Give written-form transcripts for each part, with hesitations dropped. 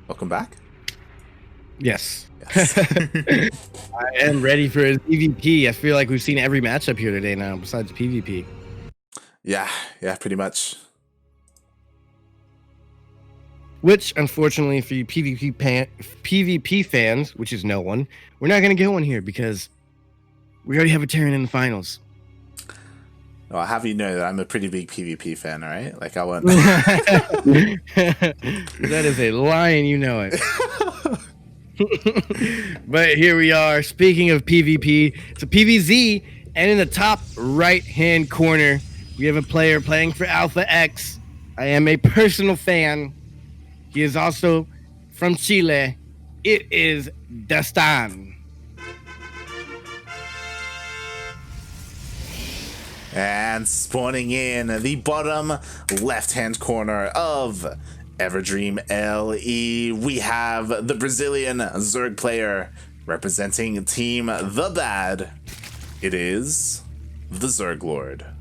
Welcome back. Yes. Yes. I am ready for his PvP. I feel like we've seen every matchup here today now, besides PvP. yeah, pretty much. Which, unfortunately, for you PvP fans, which is no one, we're not going to get one here because we already have a Terran in the finals. Well, I'll have you know that I'm a pretty big PvP fan, all right? Like, I won't... That is a lie, and you know it. But here we are. Speaking of PvP, it's a PvZ, and in the top right-hand corner, we have a player playing for Alpha X. I am a personal fan. He is also from Chile. It is Dastan. And spawning in the bottom left-hand corner of Everdream LE, we have the Brazilian Zerg player representing Team The Bad. It is TheZergLord.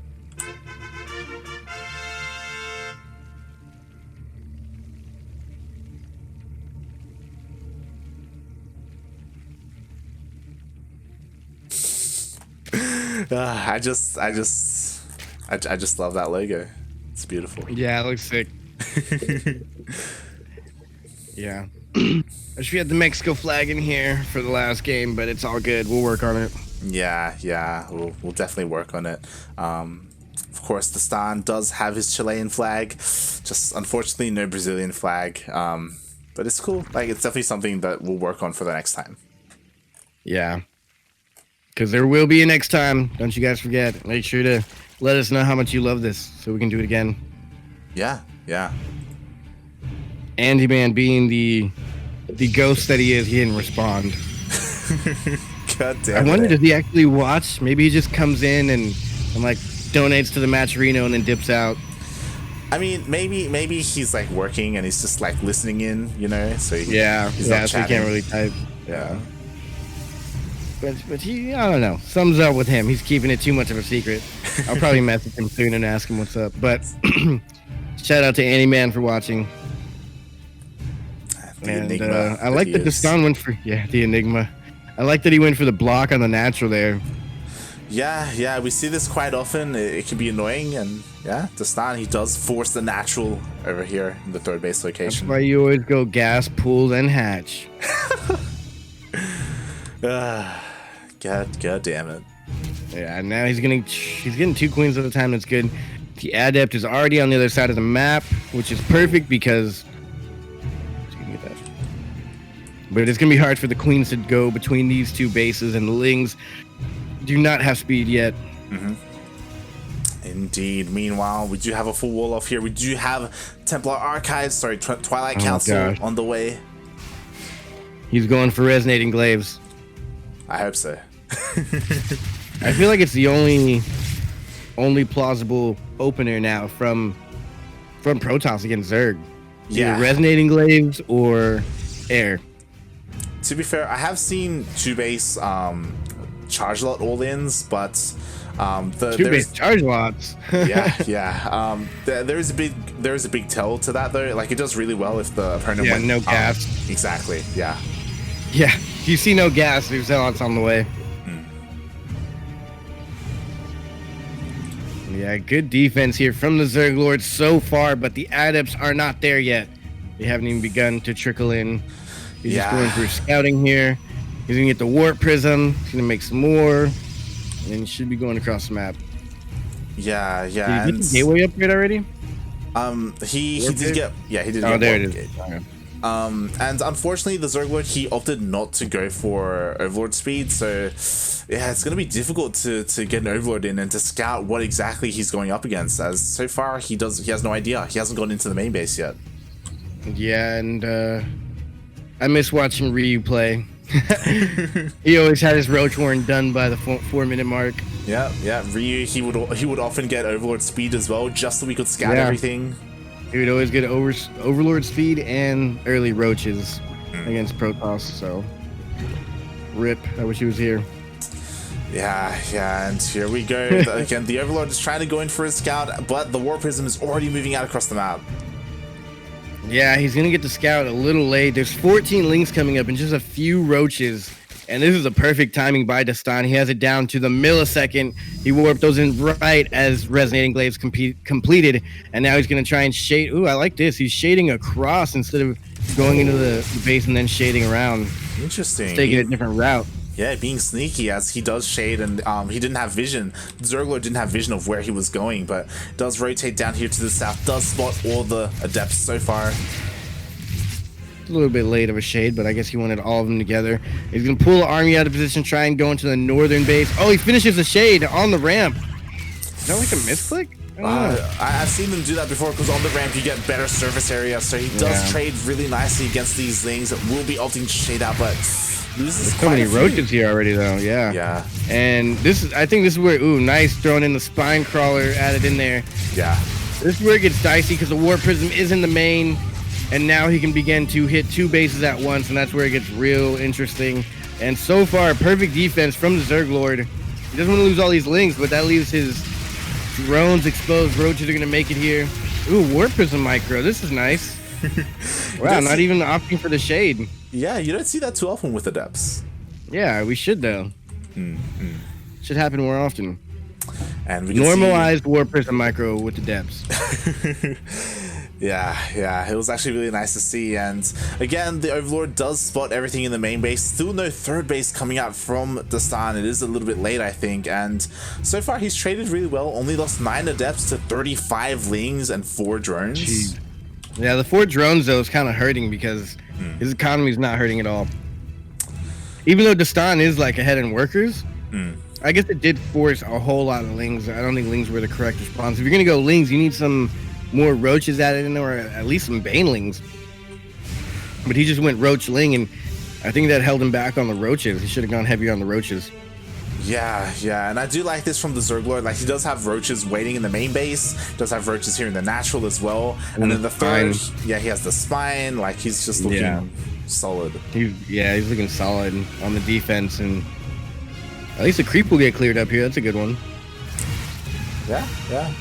I just love that logo. It's beautiful. Yeah, it looks sick. Yeah. I wish we had the Mexico flag in here for the last game, but it's all good. We'll work on it. Yeah, we'll definitely work on it. Of course, Dastan does have his Chilean flag, just unfortunately no Brazilian flag. But it's cool. Like, it's definitely something that we'll work on for the next time. Yeah. Because there will be a next time. Don't you guys forget. Make sure to let us know how much you love this so we can do it again. Yeah. Andy Man, being the ghost that he is, he didn't respond. God damn it. I wonder, does he actually watch? Maybe he just comes in and like donates to the match Reno and then dips out. I mean, maybe he's like working and he's just like listening in, you know? So he's not so he can't really type. Yeah. But he, I don't know. Sums up with him. He's keeping it too much of a secret. I'll probably message him soon and ask him what's up. But shout out to Andy Man for watching. And I like that Dastan went for the Enigma. I like that he went for the block on the natural there. Yeah, we see this quite often. It can be annoying, and yeah, Dastan, he does force the natural over here in the third base location. That's why you always go gas, pool, and hatch. God damn it. Yeah, now he's getting 2 queens at a time. That's good. The adept is already on the other side of the map, which is perfect because but it's gonna be hard for the queens to go between these 2 bases, and the Lings do not have speed yet. Indeed. Meanwhile, we do have a full wall off here. We do have Templar Archives, Twilight Council on the way. He's going for resonating glaives. I hope so. I feel like it's the only plausible opener now from Protoss against Zerg. Yeah. Either resonating glaives or air. To be fair, I have seen 2-base charge lot all-ins, but the 2-base charge lots. yeah. There is a big tell to that though. Like, it does really well if the opponent went no gas. Exactly. Yeah. Yeah. If you see no gas, there's zealots on the way. Yeah, good defense here from the ZergLord so far, but the adepts are not there yet. They haven't even begun to trickle in. He's just going for scouting here. He's gonna get the warp prism. He's gonna make some more, and he should be going across the map. Yeah. Did he get the gateway upgrade already? He did get. Yeah, he did. Oh, get there it one is. Okay. And unfortunately, the ZergLord, he opted not to go for Overlord speed, so yeah, it's gonna be difficult to get an Overlord in and to scout what exactly he's going up against. As so far, he has no idea. He hasn't gone into the main base yet. Yeah, and I miss watching Ryu play. He always had his Roach Warren done by the 4-minute mark. Yeah. Ryu, he would often get Overlord speed as well, just so we could scout everything. He would always get Overlord speed and early Roaches against Protoss. So, rip. I wish he was here. Yeah, and here we go. Again, the Overlord is trying to go in for a scout, but the War Prism is already moving out across the map. Yeah, he's gonna get the scout a little late. There's 14 lings coming up and just a few roaches. And this is a perfect timing by Dastan. He has it down to the millisecond. He warped those in right as Resonating Glaives completed. And now he's going to try and shade. Ooh, I like this. He's shading across instead of going into the base and then shading around. Interesting. He's taking a different route. Yeah, being sneaky as he does shade, and he didn't have vision. TheZergLord didn't have vision of where he was going, but does rotate down here to the south, does spot all the adepts so far. A little bit late of a shade, but I guess he wanted all of them together. He's going to pull the army out of position, try and go into the northern base. Oh, he finishes the shade on the ramp. Is that like a misclick? I've seen them do that before, because on the ramp you get better surface area, so he does trade really nicely against these things that will be opting to shade out, but loses so many roaches here already, though. Yeah. And I think this is where, nice, throwing in the spine crawler added in there. Yeah. This is where it gets dicey, because the War Prism is in the main. And now he can begin to hit 2 bases at once, and that's where it gets real interesting. And so far, perfect defense from the TheZergLord. He doesn't want to lose all these lings, but that leaves his drones exposed. Roaches are going to make it here. Ooh, War Prism micro. This is nice. Wow, not even opting for the shade. Yeah, you don't see that too often with adepts. Yeah, we should, though. Should happen more often. And we normalized War Prism micro with the depths. Yeah, it was actually really nice to see. And again, the Overlord does spot everything in the main base. Still no third base coming out from Dastan. It is a little bit late, I think. And so far, he's traded really well. Only lost 9 adepts to 35 lings and 4 drones. Jeez. Yeah, the 4 drones, though, is kind of hurting because his economy is not hurting at all. Even though Dastan is like ahead in workers, I guess it did force a whole lot of lings. I don't think lings were the correct response. If you're going to go lings, you need some more roaches added in there, or at least some banelings. But he just went roach ling, and I think that held him back on the roaches. He should have gone heavier on the roaches. Yeah, and I do like this from the TheZergLord. Like, he does have roaches waiting in the main base. He does have roaches here in the natural as well. And then the third, he has the spine. Like, he's just looking solid. He's looking solid on the defense, and at least the creep will get cleared up here. That's a good one. Yeah.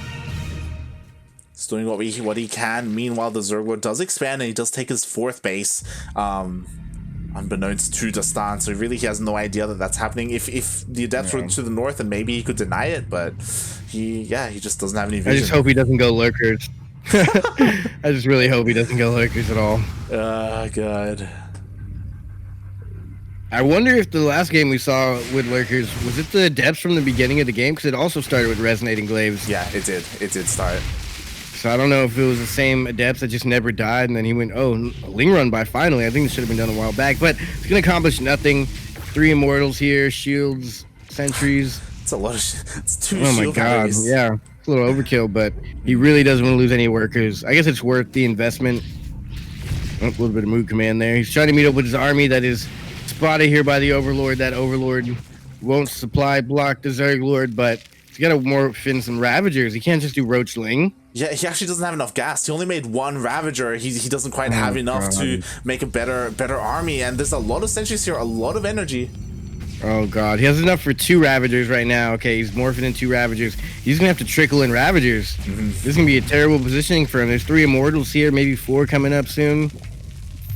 He's doing what he can. Meanwhile, the TheZergLord does expand, and he does take his 4th base, unbeknownst to Dastan. So really, he has no idea that that's happening. If the adepts were to the north, then maybe he could deny it. But he just doesn't have any vision. I just hope he doesn't go lurkers. I just really hope he doesn't go lurkers at all. God. I wonder if the last game we saw with lurkers, was it the adepts from the beginning of the game? Because it also started with Resonating Glaives. Yeah, it did. It did start. So I don't know if it was the same adepts that just never died, and then he went, Ling Run by finally. I think this should have been done a while back, but it's going to accomplish nothing. 3 immortals here, shields, sentries. It's a lot of shit. It's 2 shield. Oh my god, yeah. It's a little overkill, but he really doesn't want to lose any workers. I guess it's worth the investment. A little bit of mood command there. He's trying to meet up with his army that is spotted here by the Overlord. That Overlord won't supply block the TheZergLord, but he's got to morph in some Ravagers. He can't just do Roach Ling. Yeah, he actually doesn't have enough gas. He only made 1 Ravager. He doesn't quite have enough to make a better army. And there's a lot of sentries here, a lot of energy. Oh god, he has enough for 2 Ravagers right now. Okay, he's morphing in 2 Ravagers. He's gonna have to trickle in Ravagers. This is gonna be a terrible positioning for him. There's 3 Immortals here, maybe 4 coming up soon.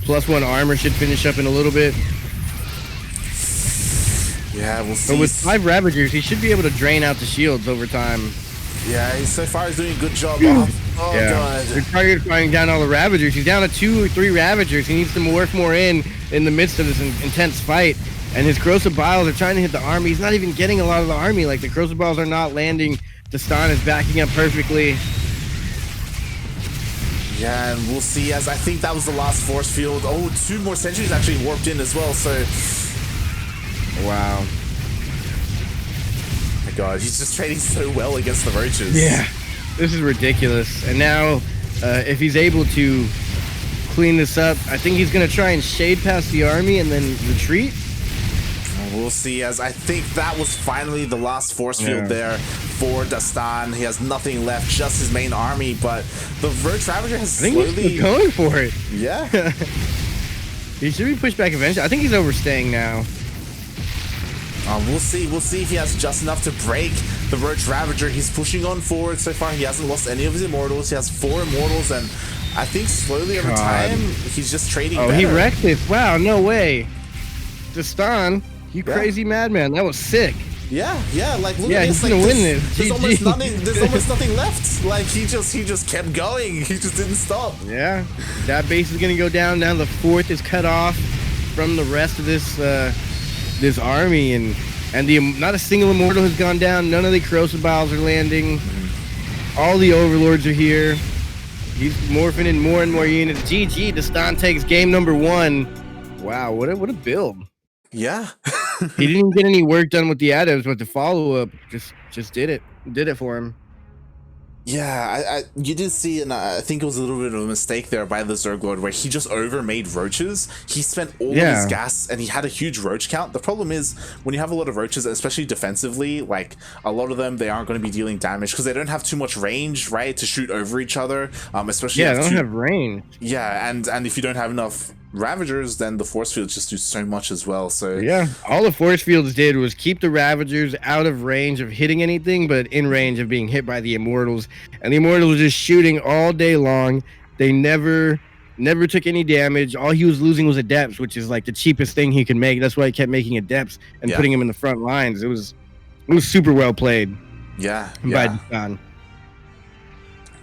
Plus 1 armor should finish up in a little bit. Yeah, we'll see. But with 5 Ravagers, he should be able to drain out the shields over time. Yeah, so far he's doing a good job. Oh god. They're targeting down all the Ravagers. He's down to 2 or 3 Ravagers. He needs to morph more in the midst of this intense fight. And his Corrosive Biles are trying to hit the army. He's not even getting a lot of the army. Like, the Corrosive Biles are not landing. Dastan is backing up perfectly. Yeah, and we'll see, as I think that was the last force field. Oh, 2 more sentries actually warped in as well, so... Wow. My god, he's just trading so well against the roaches. Yeah, this is ridiculous. And now, if he's able to clean this up, I think he's going to try and shade past the army and then retreat. We'll see, as I think that was finally the last force field there for Dastan. He has nothing left, just his main army, but the Roach Ravager has slowly... he's going for it. Yeah. He should be pushed back eventually. I think he's overstaying now. We'll see if he has just enough to break the Roach Ravager. He's pushing on forward so far. He hasn't lost any of his Immortals. He has 4 Immortals, and I think slowly over time, he's just trading better. He wrecked it. Wow, no way. Dastan, you crazy madman. That was sick. Yeah, like look at this. He's gonna win this. There's almost nothing. There's almost nothing left. Like he just kept going. He just didn't stop. Yeah, that base is gonna go down. Now the 4th is cut off from the rest of this this army, and not a single immortal has gone down. None of the corrosive biles are landing. All the overlords are here. He's morphing in more and more units. GG, Dastan takes game number 1. Wow, what a build. Yeah. He didn't get any work done with the adepts, but the follow-up just did it for him. Yeah, you did see, and I think it was a little bit of a mistake there by the TheZergLord, where he just overmade roaches. He spent all of his gas, and he had a huge roach count. The problem is, when you have a lot of roaches, especially defensively, like, a lot of them, they aren't going to be dealing damage, because they don't have too much range, right, to shoot over each other, especially... Yeah, they don't have range. Yeah, and if you don't have enough Ravagers, then the force fields just do so much as well. So yeah, all the force fields did was keep the Ravagers out of range of hitting anything, but in range of being hit by the Immortals. And the Immortals were just shooting all day long. They never took any damage. All he was losing was Adepts, which is like the cheapest thing he could make. That's why he kept making Adepts and putting him in the front lines. It was super well played. Yeah. By Dastan.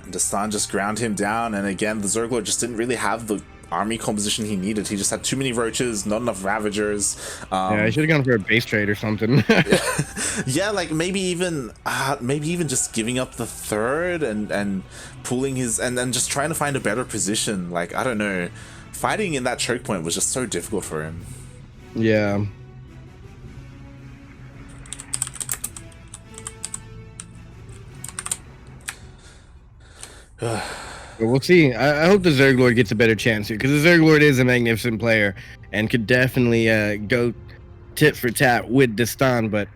Dastan just ground him down, and again, the TheZergLord just didn't really have the army composition he needed. He just had too many roaches, not enough Ravagers. Yeah, I should have gone for a base trade or something. Yeah, like maybe even just giving up the 3rd and pulling his and then just trying to find a better position. Like, I don't know, fighting in that choke point was just so difficult for him. Yeah. But we'll see. I hope the TheZergLord gets a better chance here, because the TheZergLord is a magnificent player and could definitely go tit for tat with Dastan, but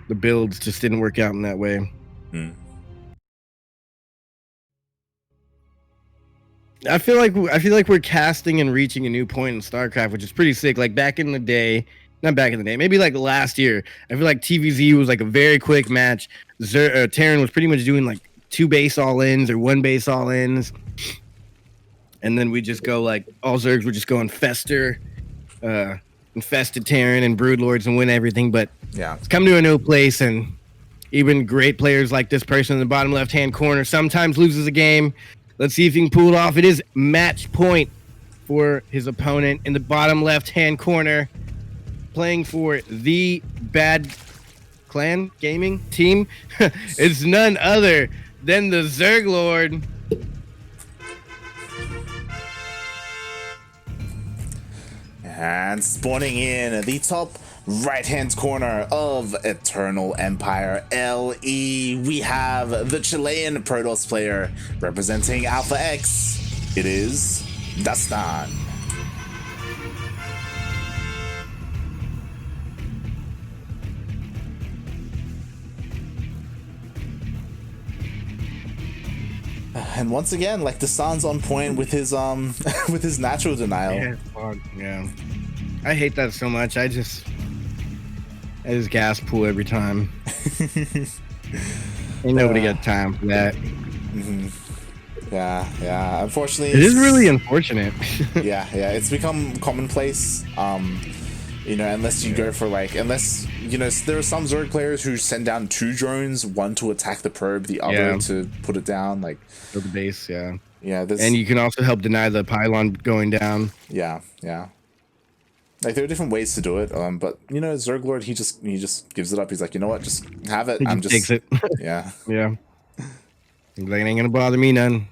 the builds just didn't work out in that way. I feel like we're casting and reaching a new point in StarCraft, which is pretty sick. Like back in the day, not back in the day, maybe like last year, I feel like TvZ was like a very quick match. Terran was pretty much doing like 2 base all-ins or 1 base all-ins, and then we just go like all Zergs would just go infested Terran and Broodlords and win everything. But yeah, it's come to a no place, and even great players like this person in the bottom left-hand corner sometimes loses a game. Let's see if he can pull it off. It is match point for his opponent in the bottom left-hand corner, playing for the Bad Clan Gaming team. It's none other than the TheZergLord. And spawning in the top right-hand corner of Eternal Empire LE, we have the Chilean Protoss player representing Alpha X. It is Dastan. And once again, like, Dastan's on point with his with his natural denial. Yeah. I hate that so much. I just gas pool every time. Ain't nobody got time for that. Yeah. Unfortunately, it is really unfortunate. yeah. It's become commonplace. You know, unless you go for like, unless, you know, there are some Zerg players who send down 2 drones, one to attack the probe, the other to put it down, like for the base. Yeah. And you can also help deny the pylon going down. Yeah. Like, there are different ways to do it, but you know, TheZergLord, he just gives it up. He's like, you know what, just have it. He takes it. Yeah. He's like, it ain't gonna bother me none.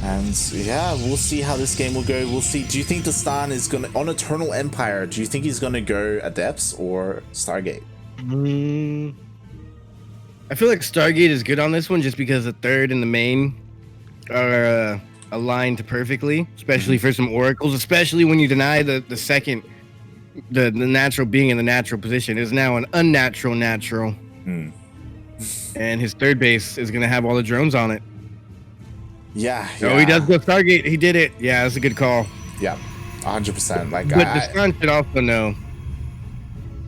And yeah, we'll see how this game will go. We'll see. Do you think Dastan is gonna, on Eternal Empire, do you think he's gonna go Adepts or Stargate? I feel like Stargate is good on this one, just because the 3rd and the main are aligned perfectly, especially for some oracles, especially when you deny the 2nd, the natural being in the natural position is now an unnatural natural. And his 3rd base is gonna have all the drones on it. Yeah. Oh, he does go Stargate. He did it. Yeah, that's a good call. Yeah, 100%. Like, but Dastan should also know.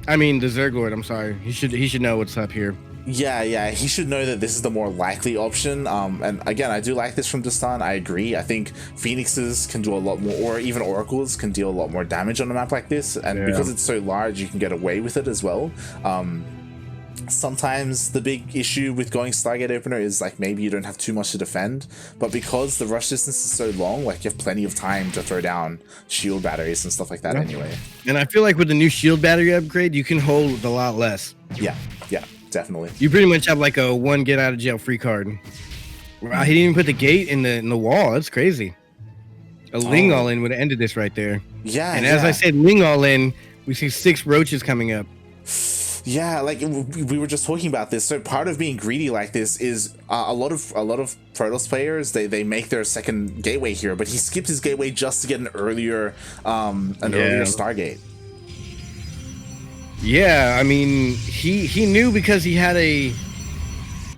I mean, the TheZergLord. I'm sorry. He should know what's up here. Yeah, he should know that this is the more likely option. And again, I do like this from Dastan. I agree. I think Phoenixes can do a lot more, or even Oracles can deal a lot more damage on a map like this. And because it's so large, you can get away with it as well. Sometimes the big issue with going Stargate Opener is like maybe you don't have too much to defend, but because the rush distance is so long, like you have plenty of time to throw down shield batteries and stuff like that anyway. And I feel like with the new shield battery upgrade, you can hold a lot less. Yeah, definitely. You pretty much have like a one get out of jail free card. Wow, he didn't even put the gate in the wall. That's crazy. A Ling all in would have ended this right there. Yeah, and as I said, Ling all in, we see 6 roaches coming up. Yeah, like we were just talking about this. So part of being greedy like this is a lot of Protoss players they make their second gateway here, but he skipped his gateway just to get an earlier earlier Stargate. Yeah, I mean he knew because he had a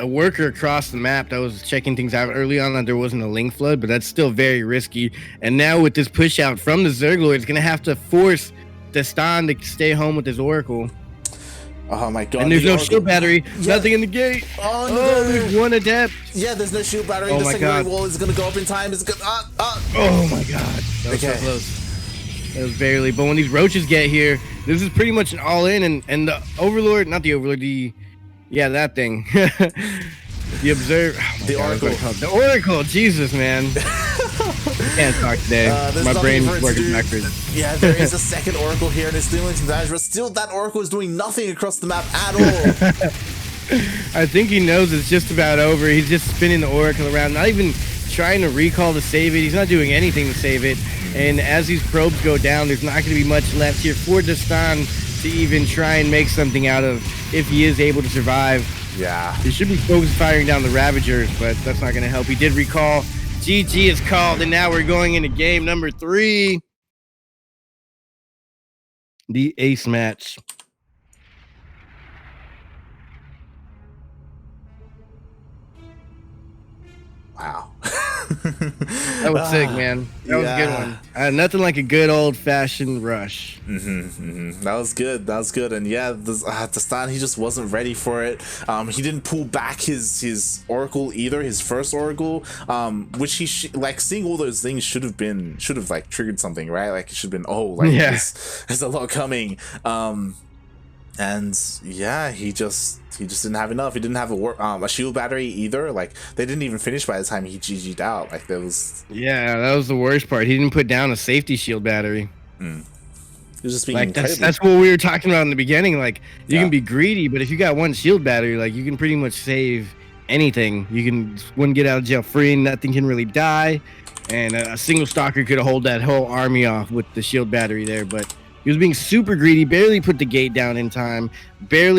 worker across the map that was checking things out early on that there wasn't a link flood, but that's still very risky. And now with this push out from the ZergLord, it's gonna have to force Dastan to stay home with his Oracle. Oh my god. And there's no shield battery. Nothing in the gate. Oh no. There's one adept. Yeah, there's no shield battery. Oh the my secondary god. wall is gonna go up in time. It's gonna Oh my god. That was so close. That was barely. But when these roaches get here, this is pretty much an all-in, and the Overlord, not the Overlord, that thing. The Observer. Oh the Oracle. The Oracle. Jesus, man. Can't talk today. My brain is working backwards. Yeah, there is a second Oracle here, and it's doing some damage, but still, that Oracle is doing nothing across the map at all. I think he knows it's just about over. He's just spinning the Oracle around, not even trying to recall to save it. He's not doing anything to save it. And as these probes go down, there's not going to be much left here for Dastan to even try and make something out of if he is able to survive. Yeah. He should be focused firing down the Ravagers, but that's not going to help. He did recall. GG is called, and now we're going into game number 3. The ace match. Wow. That was sick, man. That was a good one. Nothing like a good old-fashioned rush. That was good. That was good. And yeah, Dastan, he just wasn't ready for it. He didn't pull back his Oracle either, his first Oracle, which he like seeing all those things should have like triggered something, right? Like it should have been, there's a lot coming. And yeah, he just didn't have enough. He didn't have a shield battery either. Like they didn't even finish by the time he GG'd out. Like there was. Yeah, that was the worst part. He didn't put down a safety shield battery. He was just being like that's what we were talking about in the beginning. Like you can be greedy, but if you got one shield battery, like you can pretty much save anything. You can one get out of jail free, and nothing can really die. And a single stalker could hold that whole army off with the shield battery there, but. He was being super greedy, barely put the gate down in time, he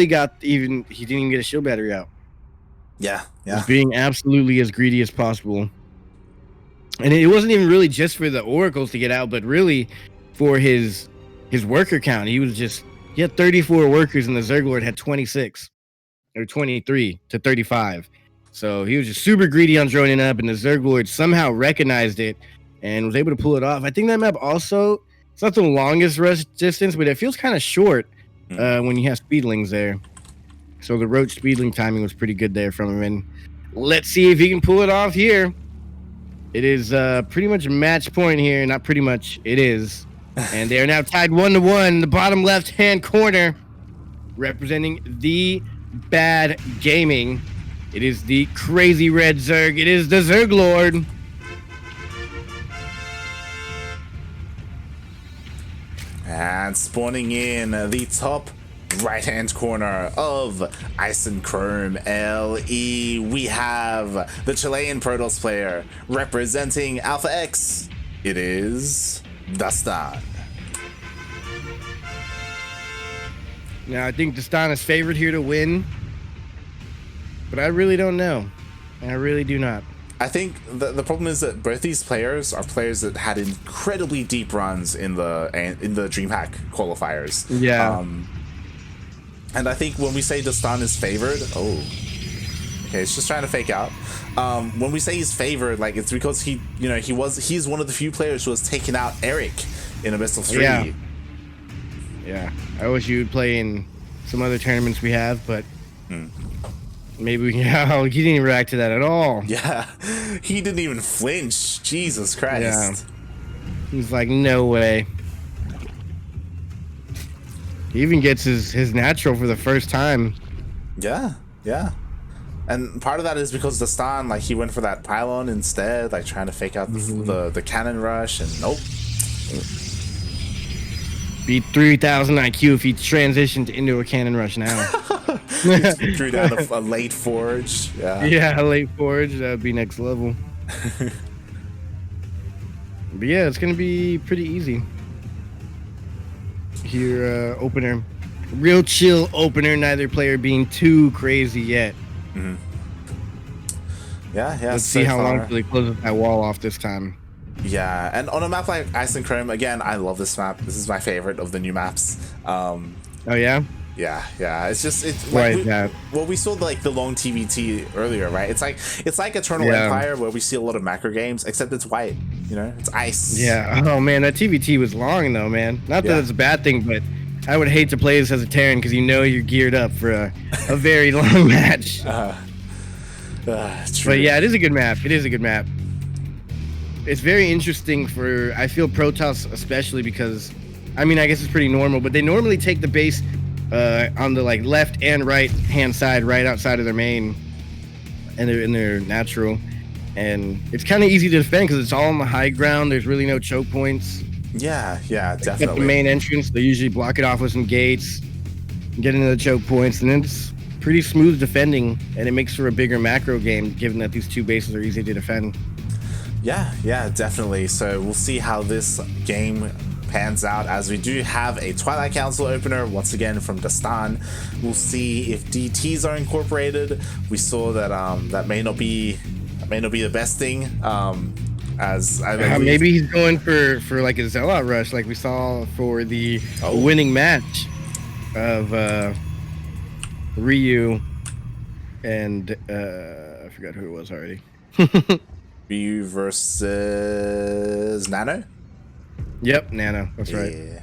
didn't even get a shield battery out. Yeah. He was being absolutely as greedy as possible. And it wasn't even really just for the Oracles to get out, but really for his worker count. He had 34 workers, and the ZergLord had 26 or 23 to 35. So he was just super greedy on joining up, and the ZergLord somehow recognized it and was able to pull it off. I think that map also... It's not the longest rush distance, but it feels kind of short when you have speedlings there. So the roach speedling timing was pretty good there from him. And let's see if he can pull it off here. It is pretty much a match point here. Not pretty much. It is. And they are now tied 1-1 in the bottom left-hand corner, representing the Bad Gaming. It is the crazy red Zerg. It is the ZergLord. And spawning in the top right-hand corner of Ice and Chrome LE, we have the Chilean Protoss player representing Alpha X. It is Dastan. Now, I think Dastan is favored here to win, but I really don't know. I really do not. I think the problem is that both these players are players that had incredibly deep runs in the DreamHack qualifiers. Yeah. And I think when we say Dastan is favored, okay, it's just trying to fake out. When we say he's favored, like it's because he's one of the few players who has taken out Eric in a best of 3. Yeah. I wish you would play in some other tournaments we have, but Maybe, yeah, he didn't react to that at all. Yeah, he didn't even flinch. Jesus Christ. Yeah. He's like, no way. He even gets his natural for the first time. Yeah, yeah. And part of that is because Dastan, like, he went for that pylon instead, like, trying to fake out the cannon rush, and nope. Beat 3,000 IQ if he transitioned into a cannon rush now. Threw down a late forge. Yeah. Yeah, a late forge. That would be next level. But yeah, it's going to be pretty easy. Here, opener. Real chill opener, neither player being too crazy yet. Mm-hmm. Yeah. Let's see how long till he closes that wall off this time. Yeah, and on a map like Ice and Chrome, again, I love this map. This is my favorite of the new maps. Oh yeah? Yeah. It's just Why is that? Well, we saw like the long TVT earlier, right? It's like Eternal Empire, where we see a lot of macro games, except it's white. You know, it's ice. Yeah. Oh man, that TVT was long though, man. Not that it's a bad thing, but I would hate to play this as a Terran because you know you're geared up for a very long match. True. But yeah, it is a good map. It is a good map. It's very interesting for, I feel, Protoss especially because, I mean, I guess it's pretty normal, but they normally take the base on the like left and right hand side, right outside of their main, and they're in their natural, and it's kind of easy to defend because it's all on the high ground. There's really no choke points. Yeah, definitely. Except the main entrance, they usually block it off with some gates, get into the choke points, and then it's pretty smooth defending, and it makes for a bigger macro game, given that these two bases are easy to defend. Yeah, definitely. So we'll see how this game pans out, as we do have a Twilight Council opener once again from Dastan. We'll see if DTs are incorporated. We saw that that may not be the best thing. As maybe he's going for like a Zealot rush, like we saw for the winning match of Ryu and I forgot who it was already. Ryu versus Nano? Yep, Nano. That's right.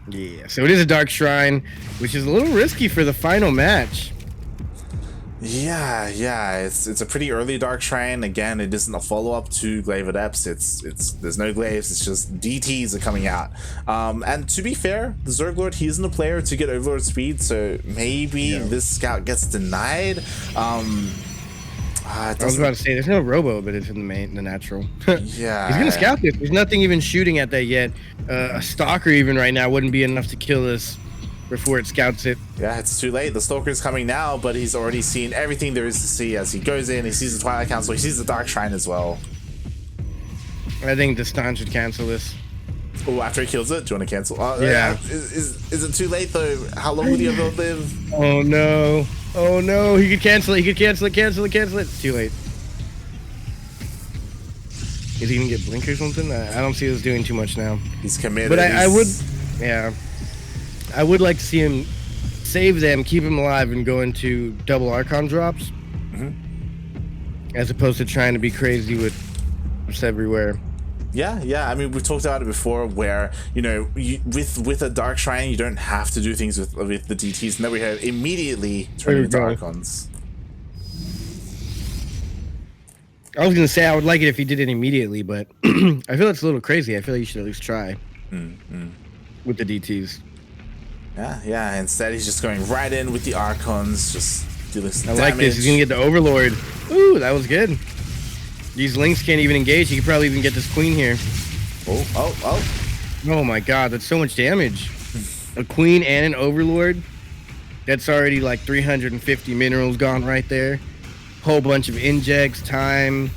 Yeah. So it is a Dark Shrine, which is a little risky for the final match. Yeah. It's a pretty early Dark Shrine. Again, it isn't a follow-up to Glaive Adepts. There's no glaives. It's just DTs are coming out. And to be fair, the ZergLord, he isn't a player to get Overlord speed, so maybe this scout gets denied. I was about to say, there's no robo, but it's in the natural. Yeah. He's gonna scout this. There's nothing even shooting at that yet. A stalker even right now wouldn't be enough to kill this before it scouts it. Yeah, it's too late. The stalker's coming now, but he's already seen everything there is to see as he goes in. He sees the Twilight Council. He sees the Dark Shrine as well. I think Dastan should cancel this. Oh, after he kills it, do you want to cancel? Yeah. Is it too late though? How long will the Overlord live? Oh no. He could cancel it. Cancel it. It's too late. Is he gonna get blink or something? I don't see this doing too much now. He's committed. But I would like to see him save them, keep him alive, and go into double Archon drops, as opposed to trying to be crazy with just everywhere. Yeah. I mean, we've talked about it before, where with a Dark Shrine, you don't have to do things with the DTs, and then we have immediately turn into Archons. I was gonna say I would like it if he did it immediately, but I feel it's a little crazy. I feel like you should at least try with the DTs. Yeah. Instead, he's just going right in with the Archons, just do this damage. Like this. He's gonna get the Overlord. Ooh, that was good. These links can't even engage. He could probably even get this queen here. Oh. Oh my god, that's so much damage. A queen and an Overlord. That's already like 350 minerals gone right there. Whole bunch of injects, time.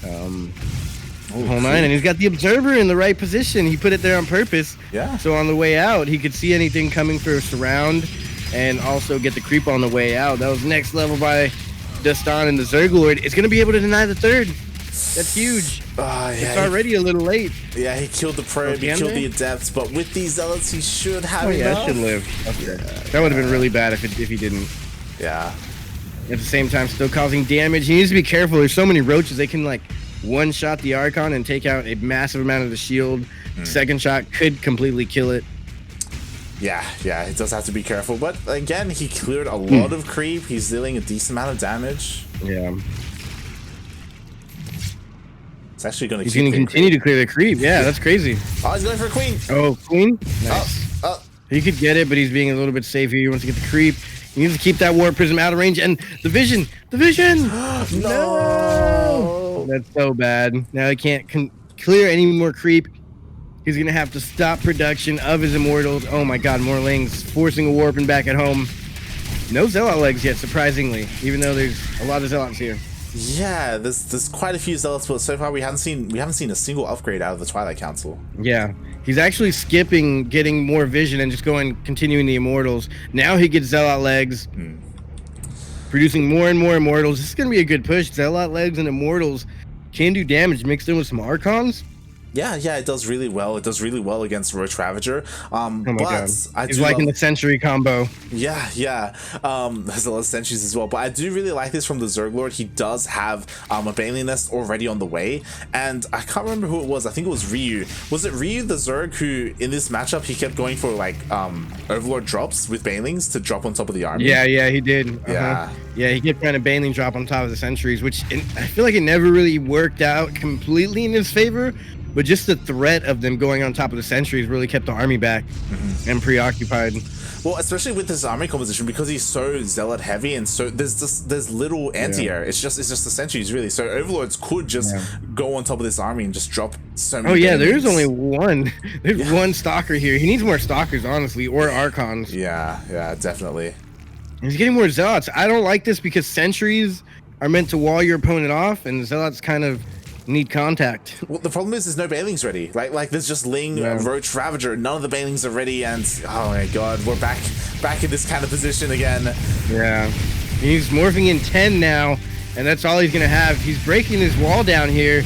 Whole nine, and he's got the Observer in the right position. He put it there on purpose. Yeah. So on the way out, he could see anything coming for a surround and also get the creep on the way out. That was next level by Dastan and the ZergLord. It's going to be able to deny the third. That's huge. It's already a little late. Yeah, he killed the probe, he killed the adepts, but with these zealots, he should have enough. Should live. Okay. That would have been really bad if he didn't. Yeah. At the same time, still causing damage. He needs to be careful. There's so many roaches. They can like one-shot the Archon and take out a massive amount of the shield. Second shot could completely kill it. Yeah, it does have to be careful. But again, he cleared a lot of creep. He's dealing a decent amount of damage. Yeah. It's actually going to He's going to continue to clear the creep. Yeah, that's crazy. Oh, he's going for a queen. Oh, queen? Nice. He could get it, but he's being a little bit safe here. He wants to get the creep. He needs to keep that Warp Prism out of range. And the vision! The vision! No! That's so bad. Now he can't clear any more creep. He's going to have to stop production of his Immortals. Oh my god, more Lings forcing a Warp and back at home. No Zealot legs yet, surprisingly, even though there's a lot of Zealots here. Yeah, there's quite a few Zealots, but so far we haven't seen a single upgrade out of the Twilight Council. Yeah, he's actually skipping getting more vision and just continuing the Immortals. Now he gets Zealot legs, producing more and more Immortals. This is going to be a good push. Zealot legs and Immortals can do damage mixed in with some Archons. Yeah, it does really well. It does really well against Roach Ravager. Oh my god. He's liking the Sentry combo. Yeah. There's a lot of Sentries as well. But I do really like this from the ZergLord. He does have a Baneling Nest already on the way. And I can't remember who it was. I think it was Ryu. Was it Ryu the Zerg who, in this matchup, he kept going for like Overlord drops with Banelings to drop on top of the army? Yeah, he did. Yeah, he kept trying to Baneling drop on top of the Sentries, which I feel like it never really worked out completely in his favor. But just the threat of them going on top of the Sentries really kept the army back and preoccupied. Well, especially with this army composition, because he's so Zealot heavy and so there's little anti-air. It's just the Sentries really. So Overlords could just go on top of this army and just drop so many. Oh yeah, there's only one. There's one Stalker here. He needs more Stalkers, honestly, or Archons. Yeah, definitely. He's getting more Zealots. I don't like this because Sentries are meant to wall your opponent off, and Zealots kind of need contact. Well, the problem is there's no Banelings ready. Like there's just Ling, Roach, Ravager. None of the Banelings are ready, and oh my god, we're back in this kind of position again. Yeah, he's morphing in 10 now, and that's all he's gonna have. He's breaking his wall down here.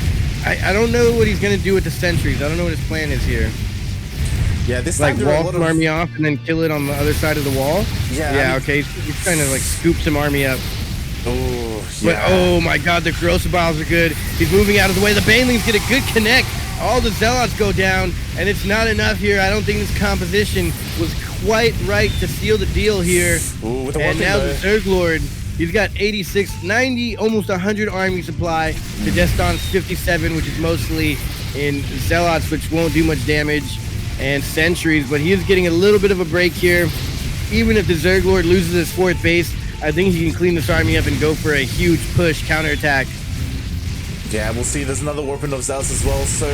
I don't know what he's gonna do with the Sentries. I don't know what his plan is here. Yeah, this like wall some army off and then kill it on the other side of the wall. Yeah, okay. He's trying to like scoop some army up. Oh, but oh my god, the corrosive bombs are good. He's moving out of the way. The Banelings get a good connect. All the Zealots go down, and it's not enough here. I don't think this composition was quite right to seal the deal here. Ooh, and now the ZergLord, he's got 86, 90, almost 100 army supply to Dastan's 57, which is mostly in Zealots, which won't do much damage, and Sentries. But he is getting a little bit of a break here. Even if the ZergLord loses his 4th base, I think he can clean this army up and go for a huge push counterattack. Yeah, we'll see. There's another Warping of Zealots as well. So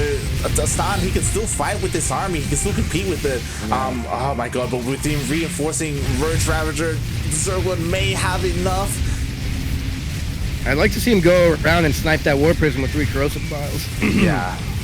Dastan, he can still fight with this army. He can still compete with it. Oh my god, but with him reinforcing Roach Ravager, the ZergLord may have enough. I'd like to see him go around and snipe that War Prism with 3 corrosive vials.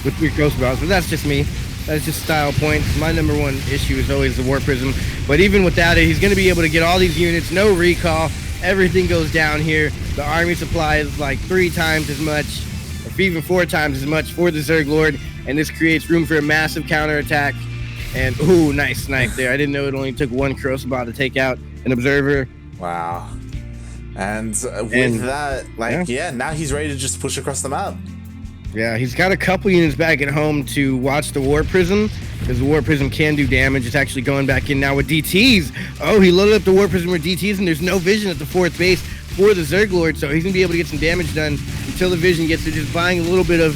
With 3 corrosive vials, but that's just me. That's just style points. My number one issue is always the War Prism. But even without it, he's going to be able to get all these units. No recall. Everything goes down here. The army supply is like 3 times as much, or even 4 times as much for the ZergLord. And this creates room for a massive counterattack. And, ooh, nice snipe there. I didn't know it only took 1 corrosive bot to take out an observer. Wow. And with that, like, now he's ready to just push across the map. Yeah, he's got a couple units back at home to watch the War Prism, because the War Prism can do damage. It's actually going back in now with DTs. Oh, he loaded up the War Prism with DTs, and there's no vision at the 4th base for the ZergLord, so he's going to be able to get some damage done until the vision gets there, just buying a little bit of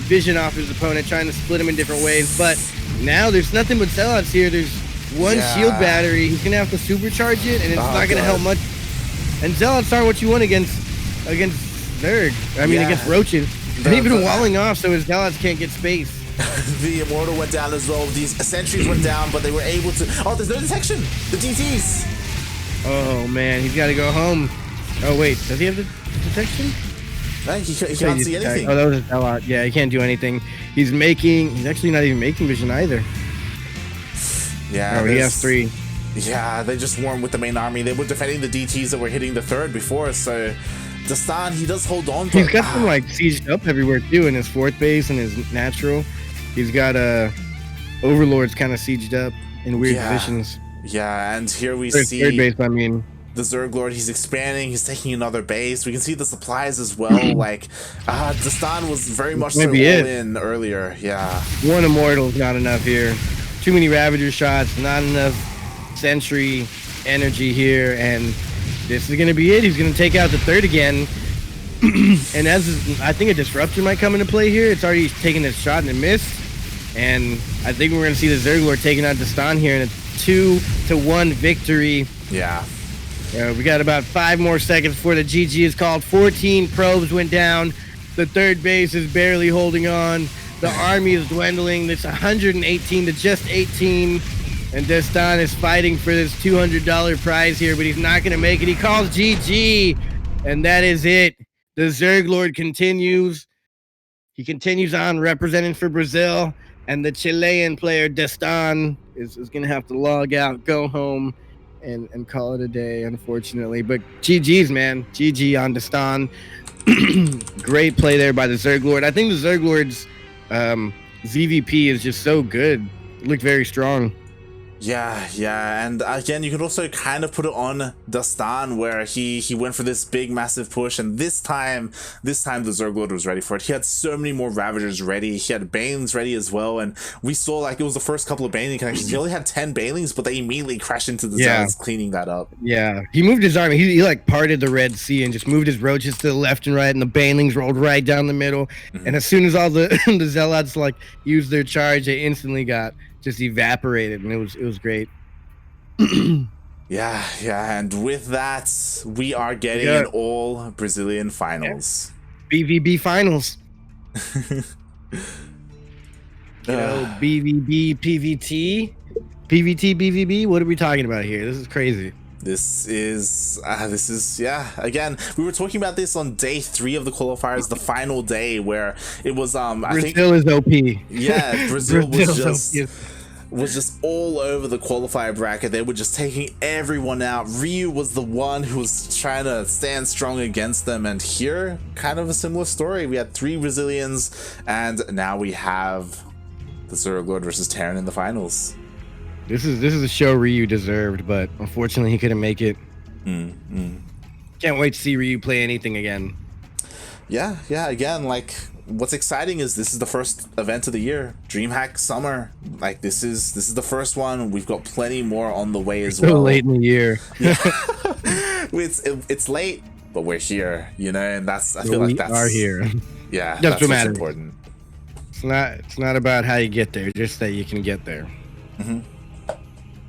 vision off his opponent, trying to split him in different ways. But now there's nothing but Zealots here. There's 1 shield battery. He's going to have to supercharge it, and it's not going to help much. And Zealots aren't what you want against Zerg. I mean, against Roaches. And even walling off so his Zealots can't get space. The Immortal went down as well. These Sentries went down, but they were able to... Oh, there's no detection! The DTs! Oh, man. He's got to go home. Oh, wait. Does he have the detection? No, he can't see anything. Oh, that was a Zealot. Yeah, he can't do anything. He's actually not even making vision either. Yeah, he has 3. Yeah, they just weren't with the main army. They were defending the DTs that were hitting the 3rd before, so... Dastan, he does hold on. He's got them like sieged up everywhere too, in his 4th base and his natural. He's got Overlords kind of sieged up in weird positions. Yeah, and here we see 3rd base. I mean, the ZergLord. He's expanding. He's taking another base. We can see the supplies as well. Like, Dastan was very much so all in earlier. Yeah, 1 Immortal is not enough here. too many Ravager shots, not enough Sentry energy here, and this is going to be it. He's going to take out the third again. And I think a Disruptor might come into play here. It's already taken a shot and it missed. And I think we're going to see the ZergLord taking out Dastan here in a 2-1 victory. Yeah. We got about 5 more seconds before the GG is called. 14 probes went down. The third base is barely holding on. The army is dwindling. It's 118 to just 18. And Dastan is fighting for this $200 prize here, but he's not going to make it. He calls GG. And that is it. The ZergLord continues. He continues on representing for Brazil. And the Chilean player, Dastan, is going to have to log out, go home, and call it a day, unfortunately. But GG's, man. GG on Dastan. Great play there by the ZergLord. I think the ZergLord's ZVP is just so good. It looked very strong. Yeah, and again, you could also kind of put it on Dastan, where he went for this big, massive push, and this time the ZergLord was ready for it. He had so many more Ravagers ready. He had Banelings ready as well, and we saw, like, it was the first couple of Baneling connections. He only had 10 Banelings, but they immediately crashed into the Zealots, cleaning that up. Yeah, he moved his army. He like parted the Red Sea and just moved his roaches to the left and right, and the Banelings rolled right down the middle. And as soon as all the the Zealots like used their charge, they instantly got just evaporated, and it was great. yeah, and with that, we are getting an all Brazilian finals. BVB finals. BVB, PVT, PVT, BVB. What are we talking about here? This is crazy. This is again, we were talking about this on day 3 of the qualifiers, the final day, where it was Brazil is OP. Yeah, Brazil was just all over the qualifier bracket. They were just taking everyone out. Ryu was the one who was trying to stand strong against them, and here, kind of a similar story. We had 3 Brazilians, and now we have the ZergLord versus Terran in the finals. This is a show Ryu deserved, but unfortunately he couldn't make it. Can't wait to see Ryu play anything again. Yeah, again, like, what's exciting is this is the first event of the year, DreamHack Summer. Like, this is the first one. We've got plenty more on the way as well. So late in the year. Yeah. it's late, but we're here, you know, and I feel like we are here. Yeah, that's what's important. It's not about how you get there, just that you can get there.